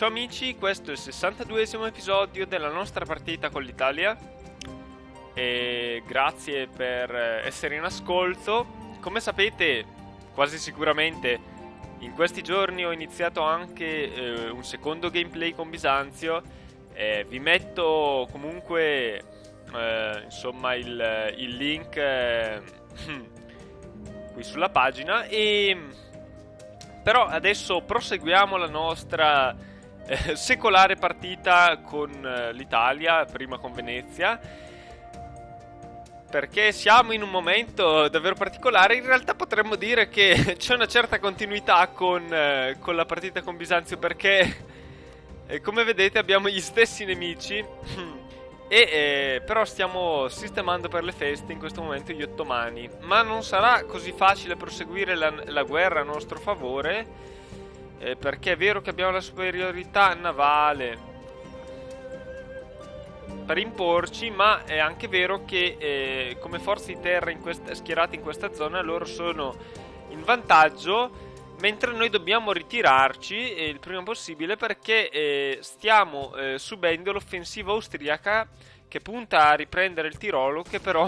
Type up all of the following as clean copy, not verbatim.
Ciao amici, questo è il 62esimo episodio della nostra partita con l'Italia e grazie per essere in ascolto. Come sapete, quasi sicuramente in questi giorni ho iniziato anche un secondo gameplay con Bisanzio. Vi metto comunque insomma il link qui sulla pagina però adesso proseguiamo la nostra secolare partita con l'Italia, prima con Venezia, perché siamo in un momento davvero particolare. In realtà potremmo dire che c'è una certa continuità con la partita con Bisanzio, perché come vedete abbiamo gli stessi nemici però stiamo sistemando per le feste in questo momento gli ottomani, ma non sarà così facile proseguire la guerra a nostro favore, perché è vero che abbiamo la superiorità navale per imporci, ma è anche vero che come forze di terra schierate in questa zona loro sono in vantaggio, mentre noi dobbiamo ritirarci il prima possibile, perché stiamo subendo l'offensiva austriaca che punta a riprendere il Tirolo, che però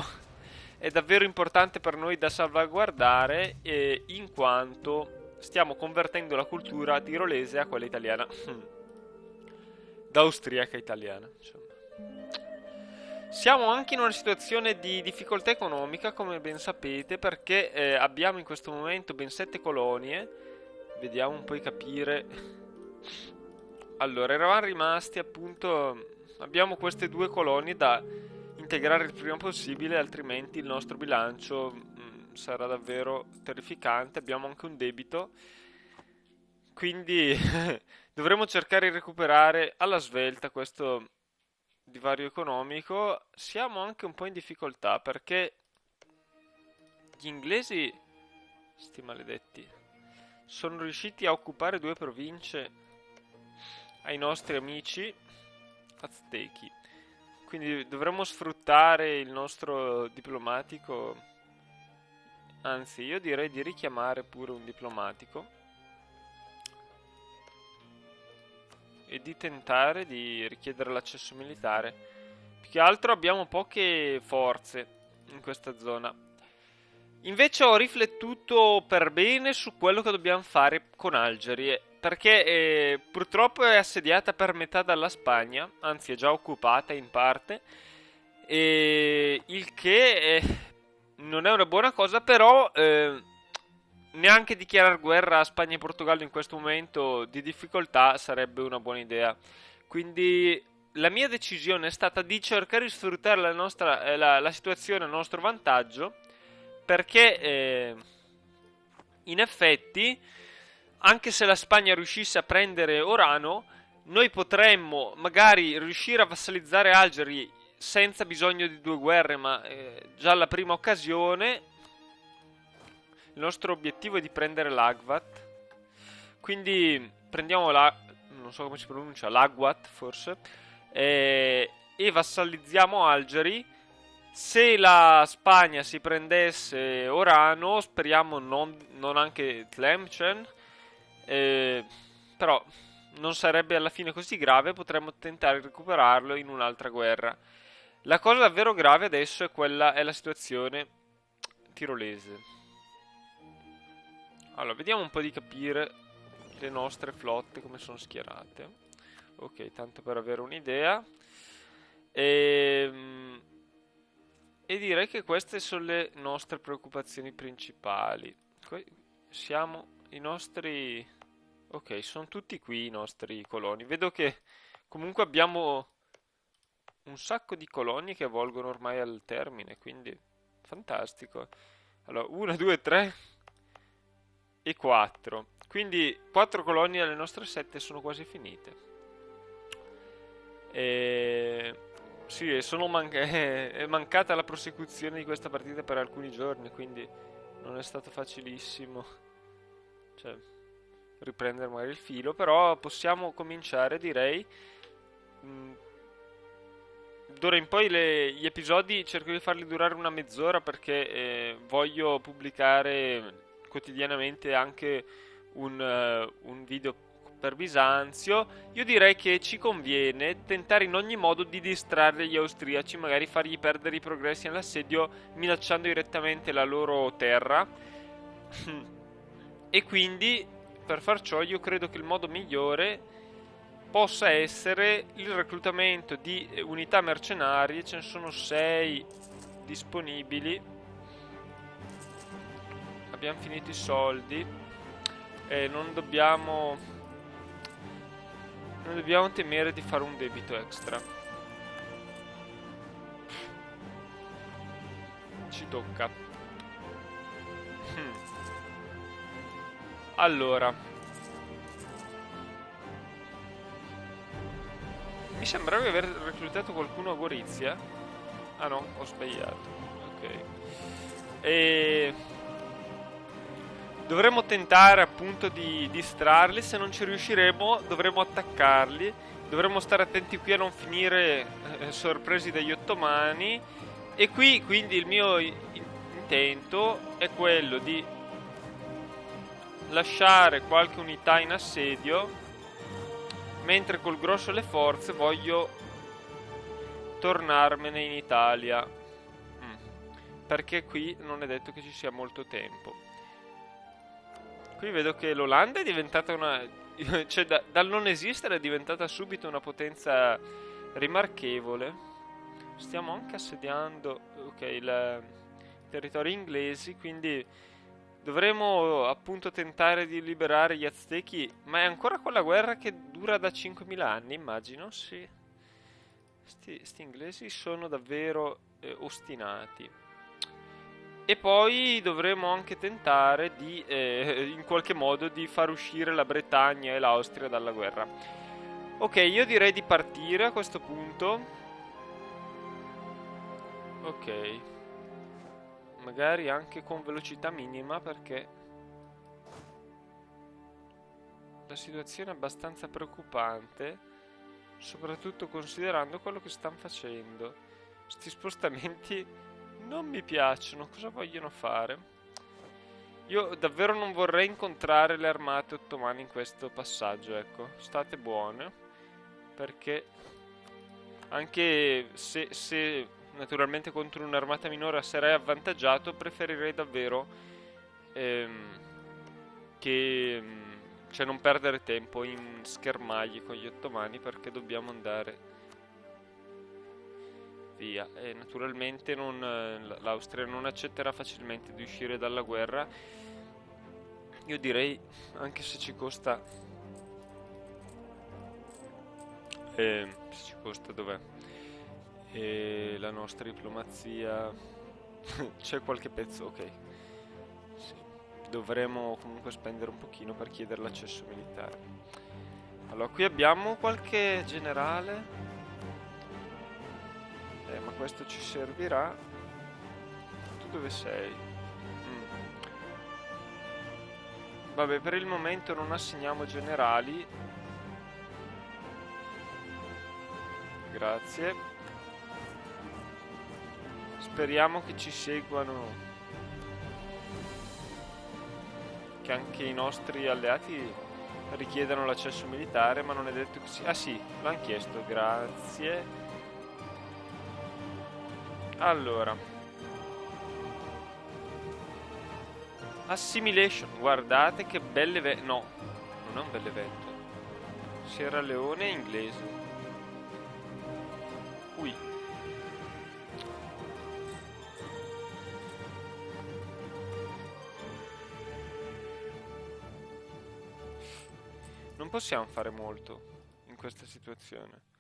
è davvero importante per noi da salvaguardare, in quanto stiamo convertendo la cultura tirolese a quella italiana. Da austriaca italiana, insomma. Siamo anche in una situazione di difficoltà economica, come ben sapete, perché abbiamo in questo momento ben 7 colonie. Vediamo un po' di capire. Allora, eravamo rimasti appunto... Abbiamo queste 2 colonie da integrare il prima possibile, altrimenti il nostro bilancio sarà davvero terrificante. Abbiamo anche un debito, quindi dovremo cercare di recuperare alla svelta questo divario economico. Siamo anche un po' in difficoltà perché gli inglesi, sti maledetti, sono riusciti a occupare 2 province ai nostri amici aztechi, quindi dovremmo sfruttare il nostro diplomatico. Anzi, io direi di richiamare pure un diplomatico e di tentare di richiedere l'accesso militare. Più che altro abbiamo poche forze in questa zona. Invece ho riflettuto per bene su quello che dobbiamo fare con Algeri, perché purtroppo è assediata per metà dalla Spagna, anzi è già occupata in parte, il che non è una buona cosa, però neanche dichiarare guerra a Spagna e Portogallo in questo momento di difficoltà sarebbe una buona idea. Quindi la mia decisione è stata di cercare di sfruttare la situazione a nostro vantaggio, perché in effetti, anche se la Spagna riuscisse a prendere Orano, noi potremmo magari riuscire a vassalizzare Algeri senza bisogno di 2 guerre, ma già alla prima occasione. Il nostro obiettivo è di prendere l'Agvat, quindi prendiamo non so come si pronuncia, l'Agvat forse, e vassalizziamo Algeri. Se la Spagna si prendesse Orano, speriamo non anche Tlemcen, però non sarebbe alla fine così grave, potremmo tentare di recuperarlo in un'altra guerra. La cosa davvero grave adesso è la situazione tirolese. Allora, vediamo un po' di capire le nostre flotte come sono schierate. Ok, tanto per avere un'idea. E direi che queste sono le nostre preoccupazioni principali. Siamo i nostri... Ok, sono tutti qui i nostri coloni. Vedo che comunque abbiamo un sacco di colonie che volgono ormai al termine, quindi fantastico. Allora, 1, 2, 3 e 4. Quindi 4 colonie alle nostre 7 sono quasi finite. Sì, è mancata la prosecuzione di questa partita per alcuni giorni, quindi non è stato facilissimo, cioè, riprendere magari il filo, però possiamo cominciare, direi. D'ora in poi gli episodi cerco di farli durare una mezz'ora, perché voglio pubblicare quotidianamente anche un video per Bisanzio, io direi che ci conviene tentare in ogni modo di distrarre gli austriaci, magari fargli perdere i progressi nell'assedio minacciando direttamente la loro terra. E quindi per far ciò io credo che il modo migliore possa essere il reclutamento di unità mercenarie. Ce ne sono 6 disponibili. Abbiamo finito i soldi e non dobbiamo temere di fare un debito extra. Ci tocca. Allora, mi sembrava di aver reclutato qualcuno a Gorizia. Ah no, ho sbagliato. Ok. E dovremmo tentare appunto di distrarli. Se non ci riusciremo, dovremo attaccarli. Dovremmo stare attenti qui a non finire sorpresi dagli ottomani. E qui quindi il mio intento è quello di lasciare qualche unità in assedio, mentre col grosso delle forze voglio tornarmene in Italia, perché qui non è detto che ci sia molto tempo. Qui vedo che l'Olanda è diventata una cioè dal non esistere è diventata subito una potenza rimarchevole. Stiamo anche assediando, ok, i territori inglesi, quindi dovremo appunto tentare di liberare gli Aztechi, ma è ancora quella guerra che dura da 5.000 anni, immagino, sì. Sti inglesi sono davvero ostinati. E poi dovremo anche tentare di, in qualche modo, di far uscire la Bretagna e l'Austria dalla guerra. Ok, io direi di partire a questo punto. Ok. Magari anche con velocità minima perché la situazione è abbastanza preoccupante, soprattutto considerando quello che stanno facendo. Sti spostamenti non mi piacciono. Cosa vogliono fare? Io davvero non vorrei incontrare le armate ottomane in questo passaggio, ecco. State buone, perché anche se naturalmente contro un'armata minore sarei avvantaggiato, preferirei davvero ehm, che cioè non perdere tempo in schermaglie con gli ottomani, perché dobbiamo andare via. E naturalmente l'Austria non accetterà facilmente di uscire dalla guerra. Io direi, anche se ci costa se ci costa, dov'è? La nostra diplomazia. C'è qualche pezzo, ok. Sì. Dovremo comunque spendere un pochino per chiedere l'accesso militare. Allora, qui abbiamo qualche generale. Ma questo ci servirà. Tu dove sei? Vabbè, per il momento non assegniamo generali. Grazie. Speriamo che ci seguano, che anche i nostri alleati richiedano l'accesso militare, ma non è detto che sia. Ah sì, l'hanno chiesto, grazie. Allora, assimilation, guardate che belle no, non è un bel evento. Sierra Leone inglese. Ui. Non possiamo fare molto in questa situazione.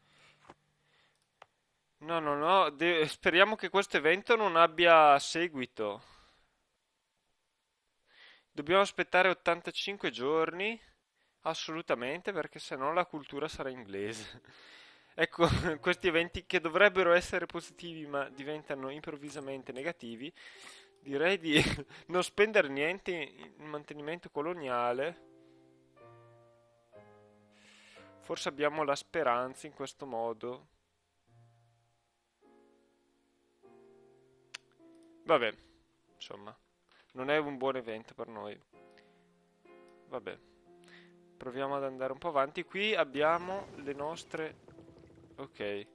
No, no, no, speriamo che questo evento non abbia seguito. Dobbiamo aspettare 85 giorni, assolutamente, perché sennò la cultura sarà inglese. Ecco, questi eventi che dovrebbero essere positivi ma diventano improvvisamente negativi, direi di non spendere niente in mantenimento coloniale. Forse abbiamo la speranza in questo modo. Vabbè, insomma, non è un buon evento per noi. Vabbè. Proviamo ad andare un po' avanti. Qui abbiamo le nostre... Ok.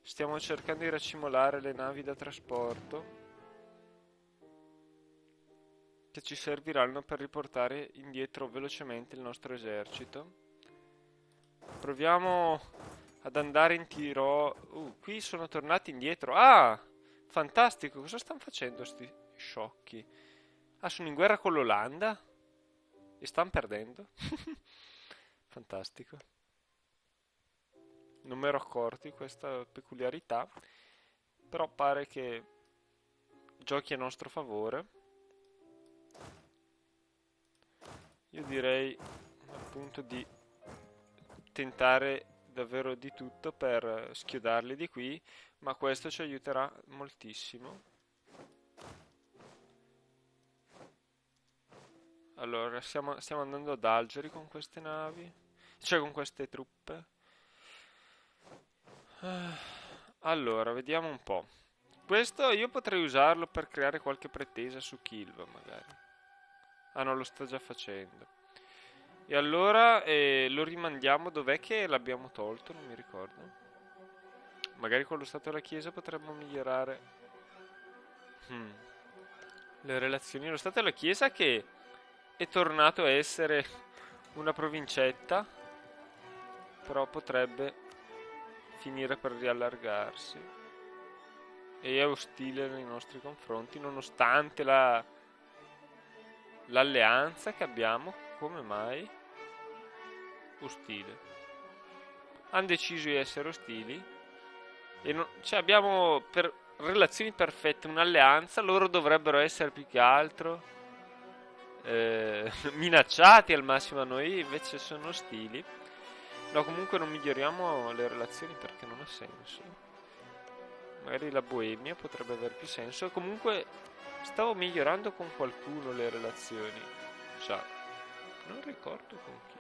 Stiamo cercando di racimolare le navi da trasporto che ci serviranno per riportare indietro velocemente il nostro esercito. Proviamo ad andare in tiro. Qui sono tornati indietro. Ah! Fantastico, cosa stanno facendo sti sciocchi? Ah, sono in guerra con l'Olanda? E stanno perdendo? Fantastico. Non mi ero accorto di questa peculiarità, però pare che giochi a nostro favore. Io direi appunto di tentare davvero di tutto per schiodarli di qui, ma questo ci aiuterà moltissimo. Allora, stiamo andando ad Algeri con queste navi, cioè con queste truppe. Allora, vediamo un po'. Questo io potrei usarlo per creare qualche pretesa su Kilva, magari. Ah no, lo sto già facendo. E allora lo rimandiamo. Dov'è che l'abbiamo tolto? Non mi ricordo. Magari con lo Stato della Chiesa potremmo migliorare le relazioni. Lo Stato della Chiesa che è tornato a essere una provincetta, però potrebbe finire per riallargarsi. E è ostile nei nostri confronti, nonostante l'alleanza che abbiamo. Come mai? Ostile. Hanno deciso di essere ostili e cioè abbiamo per relazioni perfette un'alleanza. Loro dovrebbero essere più che altro minacciati al massimo, a noi invece sono ostili. No, comunque non miglioriamo le relazioni perché non ha senso. Magari la Boemia potrebbe aver più senso. Comunque stavo migliorando con qualcuno le relazioni. Già, non ricordo con chi.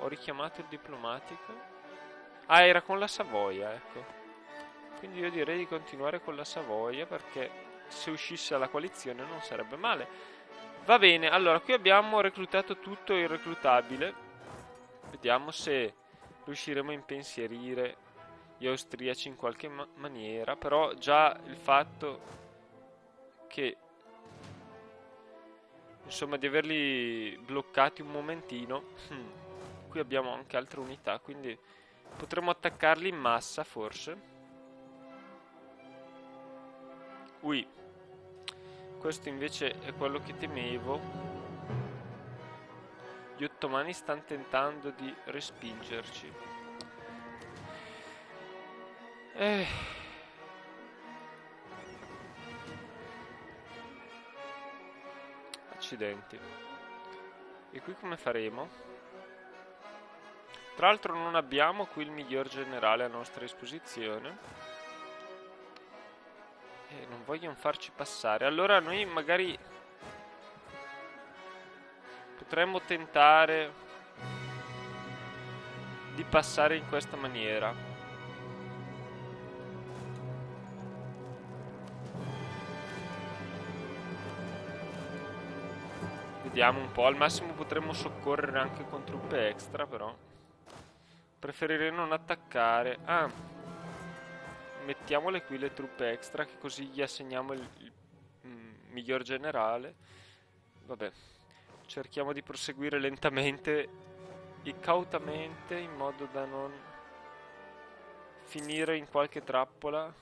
Ho richiamato il diplomatico. Ah, era con la Savoia, ecco. Quindi io direi di continuare con la Savoia perché se uscisse la coalizione non sarebbe male. Va bene, allora qui abbiamo reclutato tutto il reclutabile. Vediamo se riusciremo a impensierire gli austriaci in qualche maniera. Però già il fatto che insomma di averli bloccati un momentino. Qui abbiamo anche altre unità, quindi potremmo attaccarli in massa forse. Ui, questo invece è quello che temevo. Gli ottomani stanno tentando di respingerci. Accidenti. E qui come faremo? Tra l'altro non abbiamo qui il miglior generale a nostra disposizione. E non vogliono farci passare. Allora noi magari potremmo tentare di passare in questa maniera. Vediamo un po'. Al massimo potremmo soccorrere anche con truppe extra, però preferirei non attaccare. Ah, mettiamole qui le truppe extra, che così gli assegniamo il miglior generale. Vabbè, cerchiamo di proseguire lentamente e cautamente in modo da non finire in qualche trappola.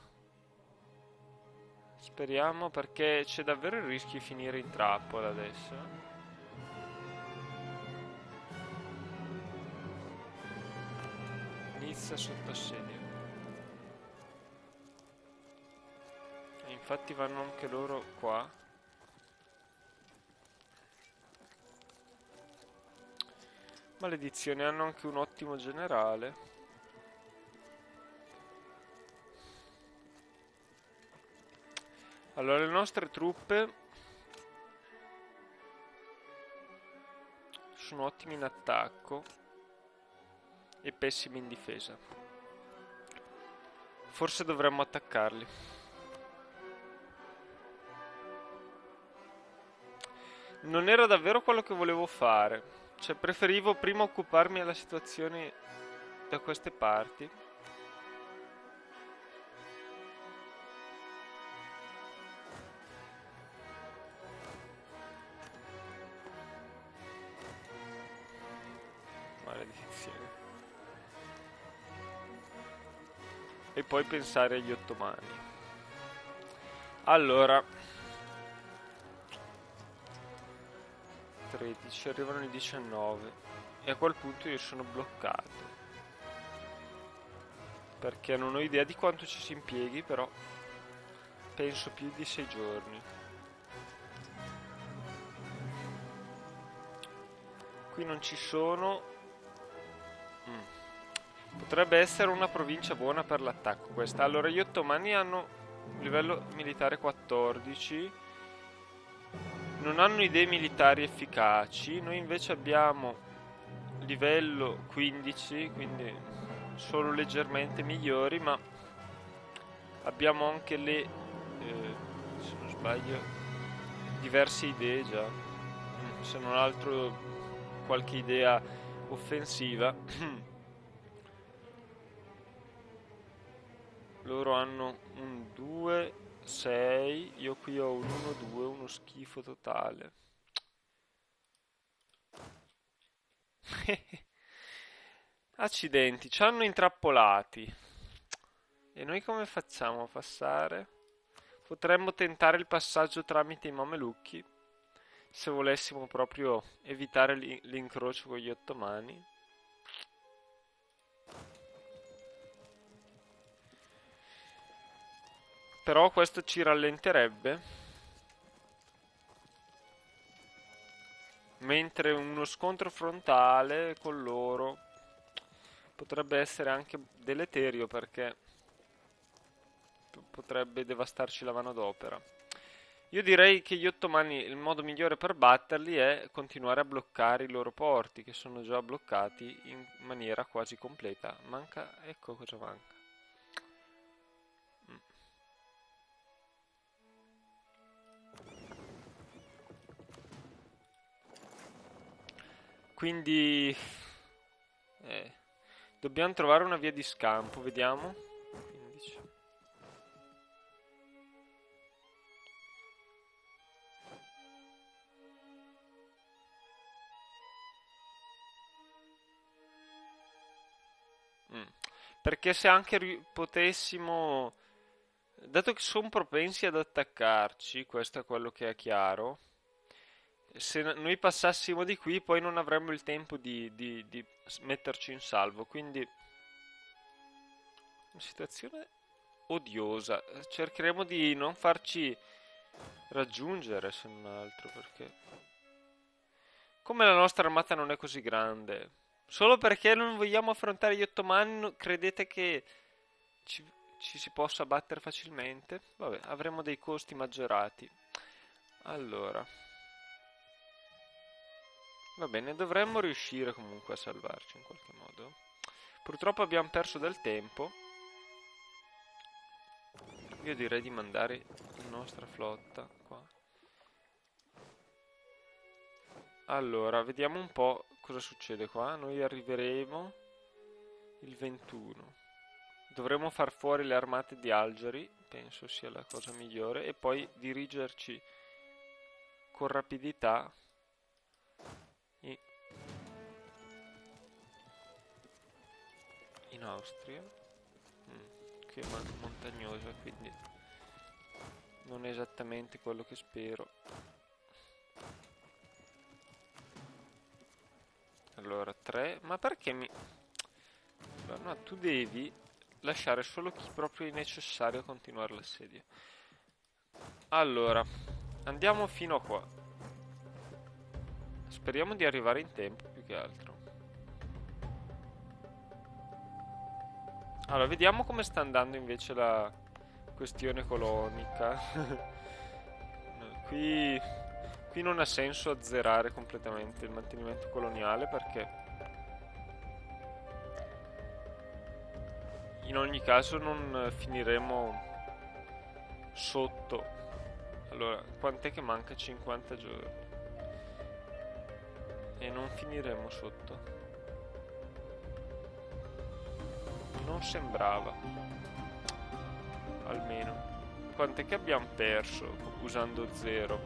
Speriamo, perché c'è davvero il rischio di finire in trappola adesso. Nizza sotto assedio. E infatti vanno anche loro qua. Maledizione, hanno anche un ottimo generale. Allora, le nostre truppe sono ottime in attacco e pessime in difesa. Forse dovremmo attaccarli. Non era davvero quello che volevo fare. Cioè, preferivo prima occuparmi della situazione da queste parti. Maledizione. E poi pensare agli ottomani. Allora, 13, arrivano i 19 e a quel punto io sono bloccato perché non ho idea di quanto ci si impieghi, però penso più di 6 giorni. Qui non ci sono. Potrebbe essere una provincia buona per l'attacco questa. Allora, gli ottomani hanno livello militare 14, non hanno idee militari efficaci, noi invece abbiamo livello 15, quindi solo leggermente migliori, ma abbiamo anche le, se non sbaglio, diverse idee già. Se non altro qualche idea offensiva. Loro hanno un 2, 6, io qui ho un 1, 2, uno schifo totale. Accidenti, ci hanno intrappolati. E noi come facciamo a passare? Potremmo tentare il passaggio tramite i mamelucchi, se volessimo proprio evitare l'incrocio con gli ottomani. Però questo ci rallenterebbe, mentre uno scontro frontale con loro potrebbe essere anche deleterio perché potrebbe devastarci la manodopera. Io direi che gli ottomani, il modo migliore per batterli è continuare a bloccare i loro porti, che sono già bloccati in maniera quasi completa. Manca, ecco cosa manca. Quindi dobbiamo trovare una via di scampo, vediamo. 15. Perché se anche potessimo, dato che sono propensi ad attaccarci, questo è quello che è chiaro, se noi passassimo di qui poi non avremmo il tempo di metterci in salvo, quindi una situazione odiosa. Cercheremo di non farci raggiungere, se non altro, perché come la nostra armata non è così grande, solo perché non vogliamo affrontare gli ottomani, credete che ci, ci si possa battere facilmente? Vabbè, avremo dei costi maggiorati. Allora, va bene, dovremmo riuscire comunque a salvarci in qualche modo. Purtroppo abbiamo perso del tempo. Io direi di mandare la nostra flotta qua. Allora, vediamo un po' cosa succede qua. Noi arriveremo il 21. Dovremo far fuori le armate di Algeri, penso sia la cosa migliore, e poi dirigerci con rapidità in Austria, che è montagnosa, quindi non è esattamente quello che spero. Allora, 3, ma perché mi... Allora, no, tu devi lasciare solo chi proprio è necessario a continuare l'assedio. Allora, andiamo fino a qua. Speriamo di arrivare in tempo, più che altro. Allora, vediamo come sta andando invece la questione colonica. Qui, qui non ha senso azzerare completamente il mantenimento coloniale perché in ogni caso non finiremo sotto. Allora, quant'è che manca? 50 giorni. E non finiremo sotto. Non sembrava. Almeno. Quant'è che abbiamo perso usando 0?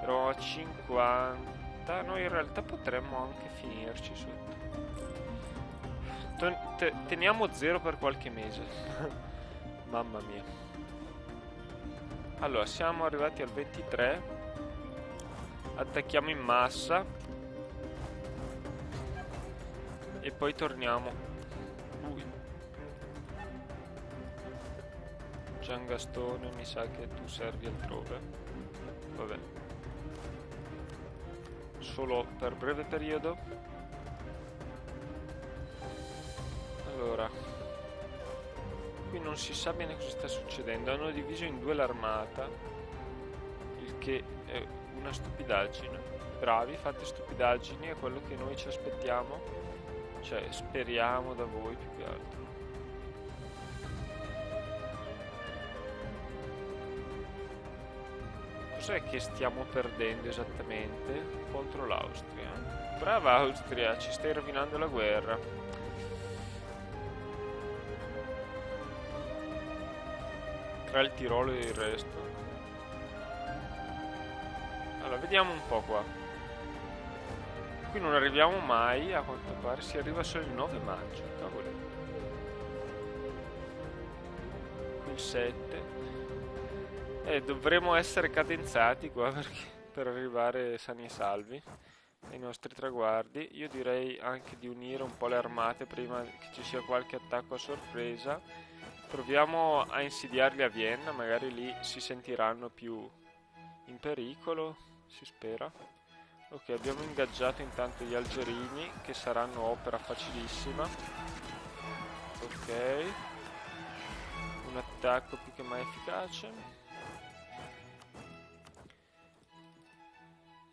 Ero a 50. Noi in realtà potremmo anche finirci sotto. Teniamo 0 per qualche mese. Mamma mia. Allora, siamo arrivati al 23. Attacchiamo in massa. E poi torniamo. Giangastone, mi sa che tu servi altrove. Vabbè. Solo per breve periodo. Allora. Qui non si sa bene cosa sta succedendo. Hanno diviso in due l'armata. Il che è una stupidaggine. Bravi, fate stupidaggini, è quello che noi ci aspettiamo. Cioè, speriamo da voi più che altro. Cos'è che stiamo perdendo esattamente contro l'Austria? Brava Austria, ci stai rovinando la guerra. Tra il Tirolo e il resto. Allora, vediamo un po' qua. Qui non arriviamo mai, a quanto pare, si arriva solo il 9 maggio. Cavolo. Qui il 7. Dovremo essere cadenzati qua per arrivare sani e salvi ai nostri traguardi. Io direi anche di unire un po' le armate prima che ci sia qualche attacco a sorpresa. Proviamo a insidiarli a Vienna, magari lì si sentiranno più in pericolo, si spera. Ok, abbiamo ingaggiato intanto gli algerini, che saranno opera facilissima. Ok, un attacco più che mai efficace.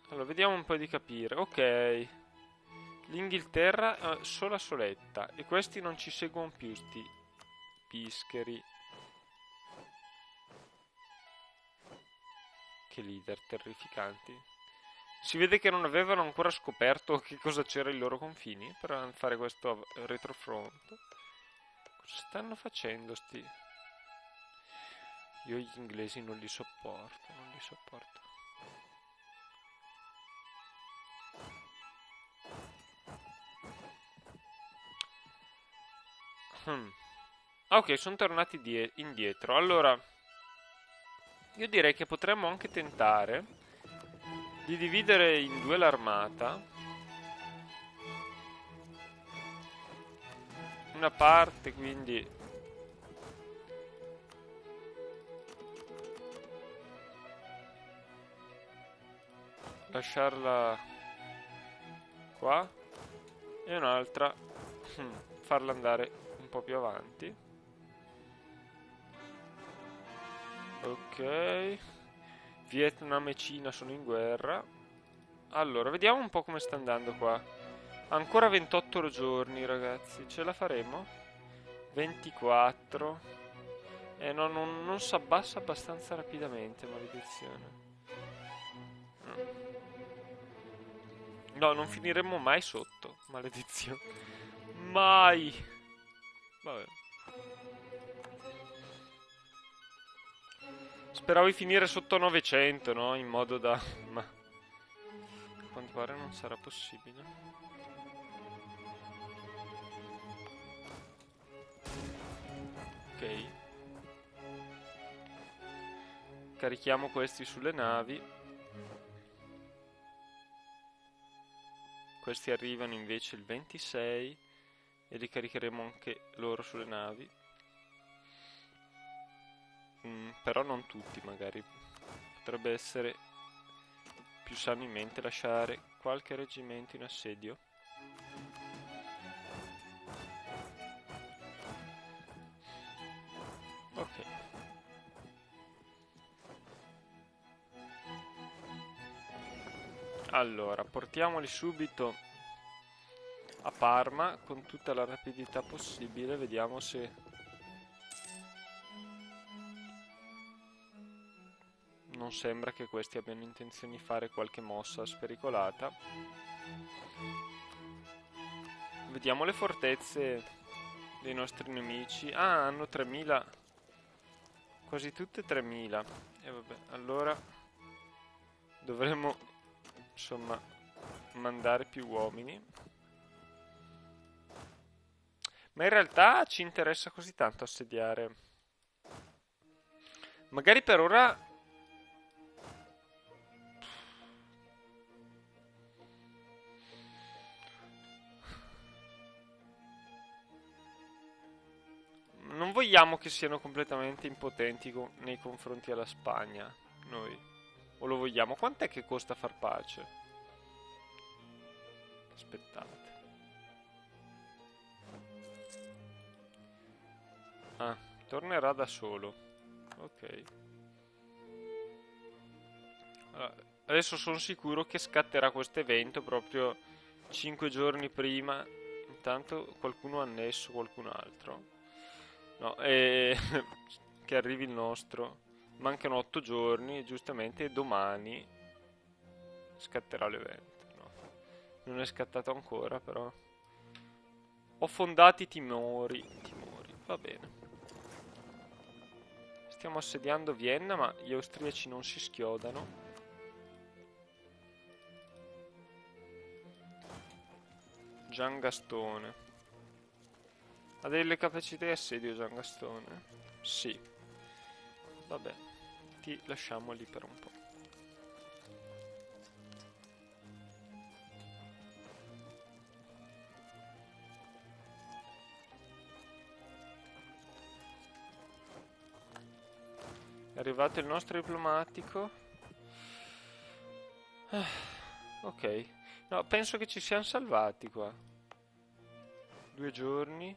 Allora, vediamo un po' di capire. Ok, l'Inghilterra sola soletta, e questi non ci seguono più, sti pischeri. Che leader terrificanti. Si vede che non avevano ancora scoperto che cosa c'era ai loro confini per fare questo retrofront. Cosa stanno facendo sti? Io gli inglesi non li sopporto, non li sopporto. Ok, sono tornati indietro. Allora, io direi che potremmo anche tentare di dividere in due l'armata. Una parte, quindi, lasciarla qua, e un'altra farla andare un po' più avanti. Ok, Vietnam e Cina sono in guerra. Allora, vediamo un po' come sta andando qua. Ancora 28 giorni, ragazzi. Ce la faremo? 24. No, non si abbassa abbastanza rapidamente, maledizione. No, non finiremo mai sotto, maledizione. Mai. Vabbè. Speravo di finire sotto 900, no? In modo da... Ma... a quanto pare non sarà possibile. Ok. Carichiamo questi sulle navi. Questi arrivano invece il 26 e li caricheremo anche loro sulle navi. Però non tutti, magari. Potrebbe essere più sano in mente lasciare qualche reggimento in assedio. Ok. Allora, portiamoli subito a Parma con tutta la rapidità possibile. Vediamo se... Non sembra che questi abbiano intenzione di fare qualche mossa spericolata. Vediamo le fortezze dei nostri nemici. Ah, hanno 3000. Quasi tutte 3000. E vabbè, allora dovremmo, insomma, mandare più uomini. Ma in realtà ci interessa così tanto assediare. Magari per ora... Non vogliamo che siano completamente impotenti nei confronti alla Spagna, noi. O lo vogliamo? Quant'è che costa far pace? Aspettate. Ah, tornerà da solo. Ok. Allora, adesso sono sicuro che scatterà questo evento proprio 5 giorni prima. Intanto qualcuno ha annesso qualcun altro. No, che arrivi il nostro. Mancano 8 giorni e giustamente domani scatterà l'evento. No, non è scattato ancora, però. Ho fondati timori. Timori, va bene. Stiamo assediando Vienna, ma gli austriaci non si schiodano. Gian Gastone. Ha delle capacità di assedio Gian Gastone? Sì. Vabbè, ti lasciamo lì per un po'. È arrivato il nostro diplomatico. Ok. No, penso che ci siamo salvati qua. 2 giorni.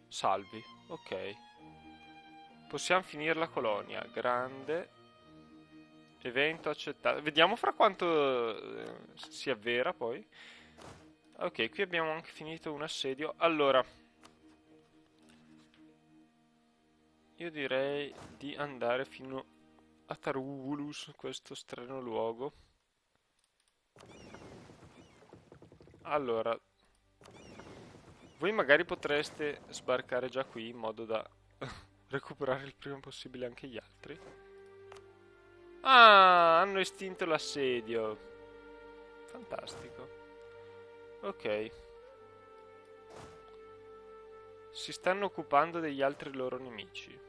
Salvi. Ok. Possiamo finire la colonia. Grande. Evento accettato. Vediamo fra quanto si avvera poi. Ok, qui abbiamo anche finito un assedio. Allora, io direi di andare fino a Taruvulus, questo strano luogo. Allora, voi magari potreste sbarcare già qui in modo da recuperare il prima possibile anche gli altri. Ah, hanno estinto l'assedio. Fantastico. Ok. Si stanno occupando degli altri loro nemici.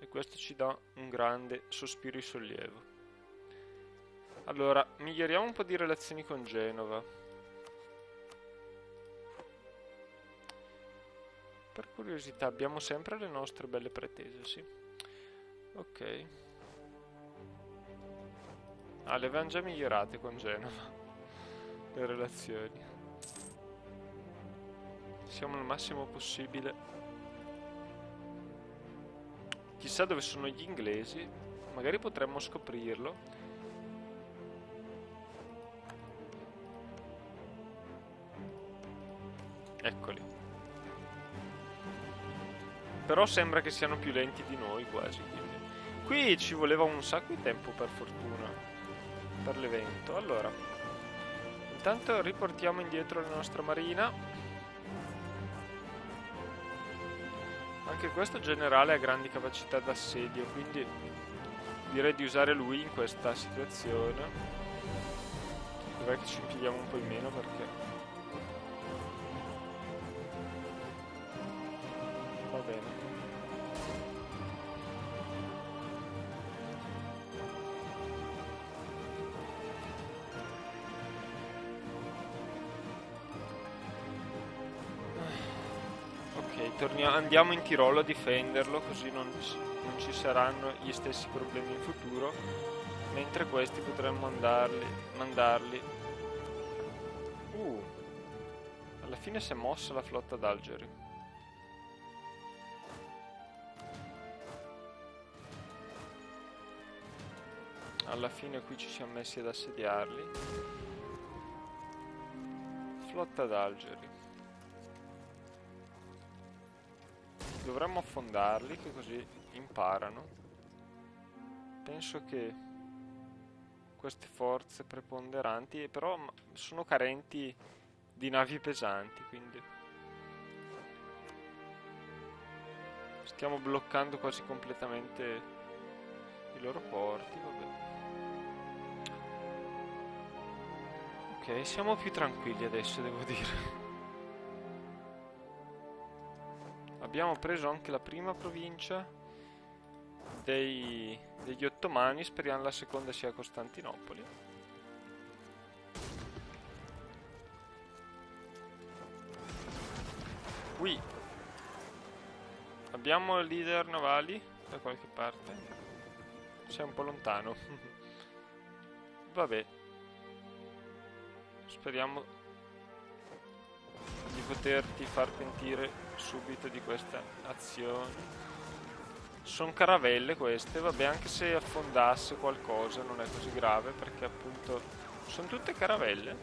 E questo ci dà un grande sospiro di sollievo. Allora, miglioriamo un po' di relazioni con Genova. Per curiosità, abbiamo sempre le nostre belle pretese, sì. Ok. Ah, le avevamo già migliorate con Genova. Le relazioni. Siamo al massimo possibile. Chissà dove sono gli inglesi. Magari potremmo scoprirlo. Eccoli. Però sembra che siano più lenti di noi quasi. Quindi. Qui ci voleva un sacco di tempo per fortuna. Per l'evento. Allora. Intanto riportiamo indietro la nostra marina. Anche questo generale ha grandi capacità d'assedio, quindi direi di usare lui in questa situazione. Dov'è che ci impieghiamo un po' in meno perché... Va bene. Andiamo in Tirolo a difenderlo, così non ci saranno gli stessi problemi in futuro, mentre questi potremmo mandarli. Alla fine si è mossa la flotta d'Algeri. Alla fine qui ci siamo messi ad assediarli. Flotta d'Algeri. Dovremmo affondarli, che così imparano. penso che queste forze preponderanti, però sono carenti di navi pesanti, quindi stiamo bloccando quasi completamente i loro porti, vabbè. Ok, siamo più tranquilli adesso, devo dire. Abbiamo preso anche la prima provincia degli ottomani, speriamo la seconda sia Costantinopoli. Qui abbiamo leader navali da qualche parte. Sei un po' lontano. Vabbè. Speriamo di poterti far pentire subito di questa azione. Sono caravelle queste, vabbè, anche se affondasse qualcosa non è così grave perché appunto sono tutte caravelle.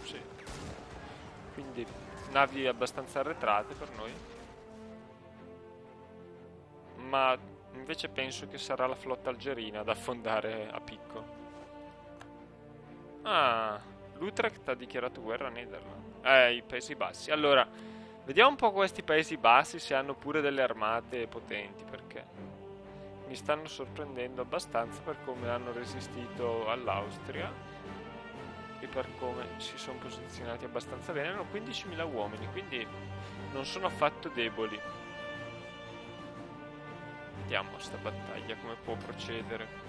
Sì. Quindi navi abbastanza arretrate per noi. Ma invece penso che sarà la flotta algerina ad affondare a picco. Ah, l'Utrecht ha dichiarato guerra a Nederland. I Paesi Bassi. Allora, vediamo un po' questi Paesi Bassi se hanno pure delle armate potenti, perché mi stanno sorprendendo abbastanza per come hanno resistito all'Austria e per come si sono posizionati abbastanza bene. Hanno 15.000 uomini, quindi non sono affatto deboli. Vediamo sta battaglia come può procedere.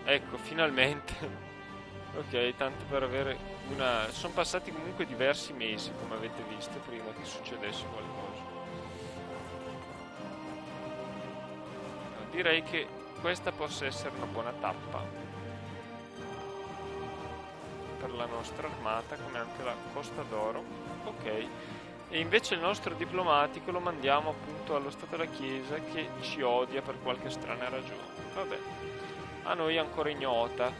Ecco, finalmente. Ok, tanto per avere una... Sono passati comunque diversi mesi, come avete visto, prima che succedesse qualcosa. Direi che questa possa essere una buona tappa per la nostra armata, come anche la Costa d'Oro. Ok. E invece il nostro diplomatico lo mandiamo appunto allo Stato della Chiesa, che ci odia per qualche strana ragione. Vabbè. A noi è ancora ignota.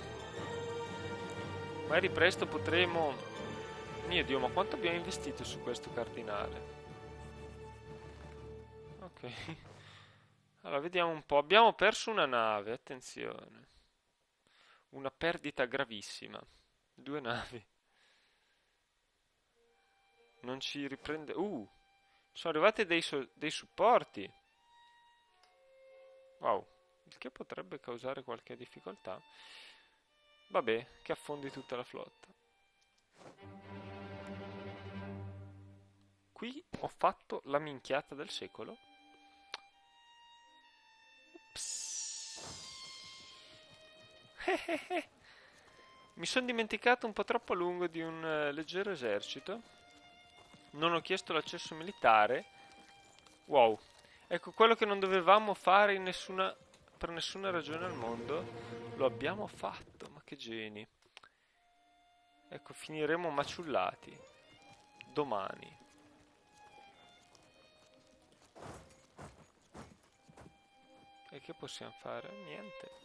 Magari presto potremo... Mio Dio, ma quanto abbiamo investito su questo cardinale? Ok. Allora, vediamo un po'. Abbiamo perso una nave, attenzione. Una perdita gravissima. 2 navi. Non ci riprende... sono arrivati dei supporti. Wow. Il che potrebbe causare qualche difficoltà. Vabbè, che affondi tutta la flotta. Qui ho fatto la minchiata del secolo. Mi sono dimenticato un po' troppo a lungo di un leggero esercito. Non ho chiesto l'accesso militare. Wow. Ecco, quello che non dovevamo fare per nessuna ragione al mondo, lo abbiamo fatto. Ma che geni. Ecco, finiremo maciullati. Domani. E che possiamo fare? Niente.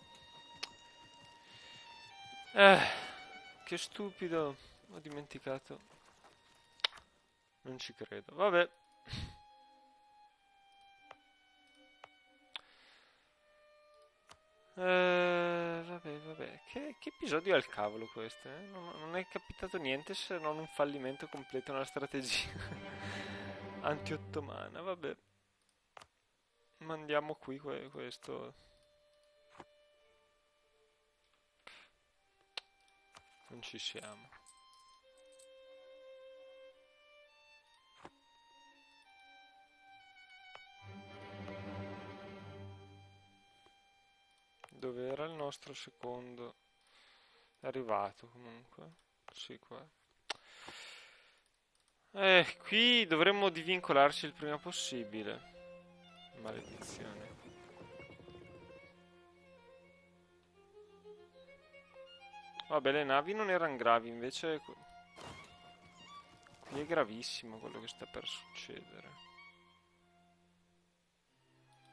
Che stupido. Ho dimenticato. Non ci credo. Vabbè. Vabbè. Che episodio è il cavolo questo? Non è capitato niente se non un fallimento completo nella strategia anti-ottomana. Vabbè. Mandiamo qui questo. Non ci siamo. Dove era il nostro secondo? È arrivato comunque. Sì, qua. Qui dovremmo divincolarci il prima possibile. Maledizione. Vabbè, le navi non erano gravi, invece qui è gravissimo quello che sta per succedere.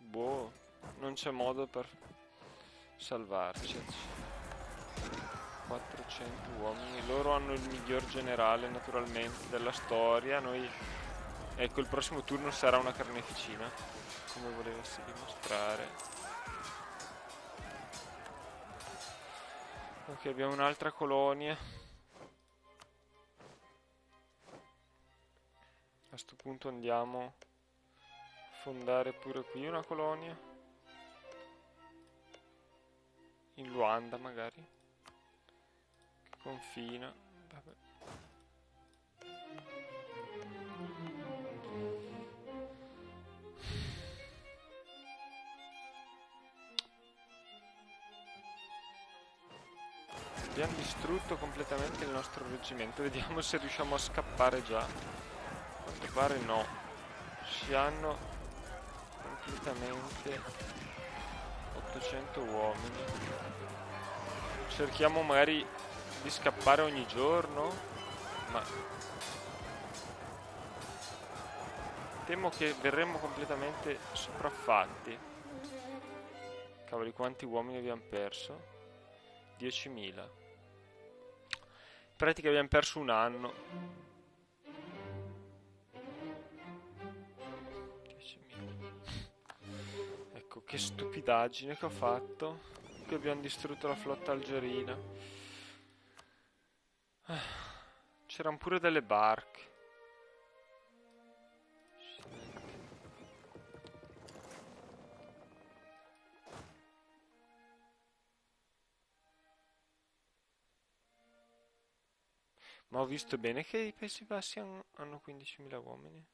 Boh, non c'è modo per salvarci. 400 uomini, loro hanno il miglior generale naturalmente della storia, noi Ecco, il prossimo turno sarà una carneficina, come volessi dimostrare. Ok, abbiamo un'altra colonia. A sto punto andiamo a fondare pure qui una colonia. In Luanda magari. Che confina. Vabbè. Abbiamo distrutto completamente il nostro reggimento. Vediamo se riusciamo a scappare già. A quanto pare no. Ci hanno completamente 800 uomini. Cerchiamo magari di scappare ogni giorno, ma temo che verremo completamente sopraffatti. Cavoli, quanti uomini abbiamo perso? 10.000. In pratica abbiamo perso un anno. 10.000. Ecco, che stupidaggine che ho fatto. Qui abbiamo distrutto la flotta algerina. C'erano pure delle barche. Ma ho visto bene che i Paesi Bassi hanno 15.000 uomini.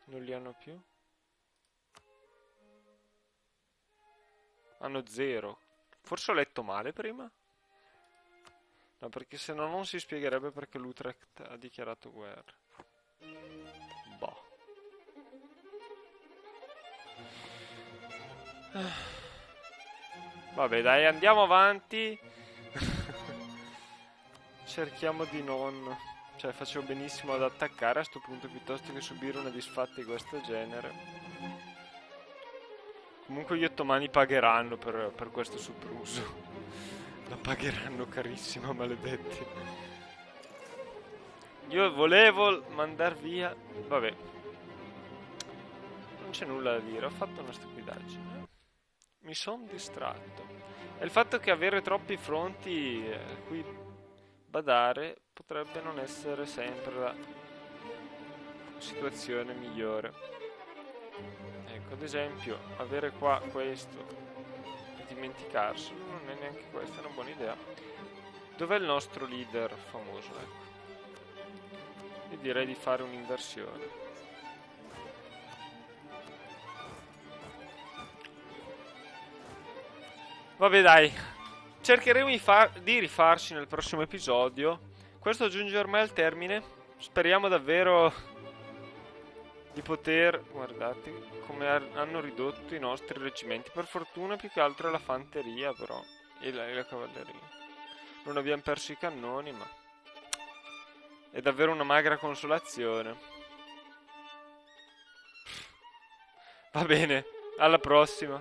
Non li hanno più? Hanno 0. Forse ho letto male prima? No, perché se no non si spiegherebbe perché l'Utrecht ha dichiarato guerra. Boh. Vabbè, dai, andiamo avanti. Cerchiamo di non... Cioè, facevo benissimo ad attaccare a sto punto piuttosto che subire una disfatta di questo genere. Comunque gli ottomani pagheranno per questo sopruso. La pagheranno carissima, maledetti. Io volevo mandar via... Vabbè. Non c'è nulla da dire, ho fatto una stupidaggine. Mi sono distratto. E il fatto che avere troppi fronti a cui badare potrebbe non essere sempre la situazione migliore. Ecco, ad esempio, avere qua questo e dimenticarselo non è neanche questa una buona idea. Dov'è il nostro leader famoso? Ecco. Io direi di fare un'inversione. Vabbè dai, cercheremo di rifarci nel prossimo episodio. Questo giunge ormai al termine. Speriamo davvero di poter... Guardate come hanno ridotto i nostri reggimenti. Per fortuna più che altro è la fanteria però. E la cavalleria. Non abbiamo perso i cannoni, ma... È davvero una magra consolazione. Va bene, alla prossima.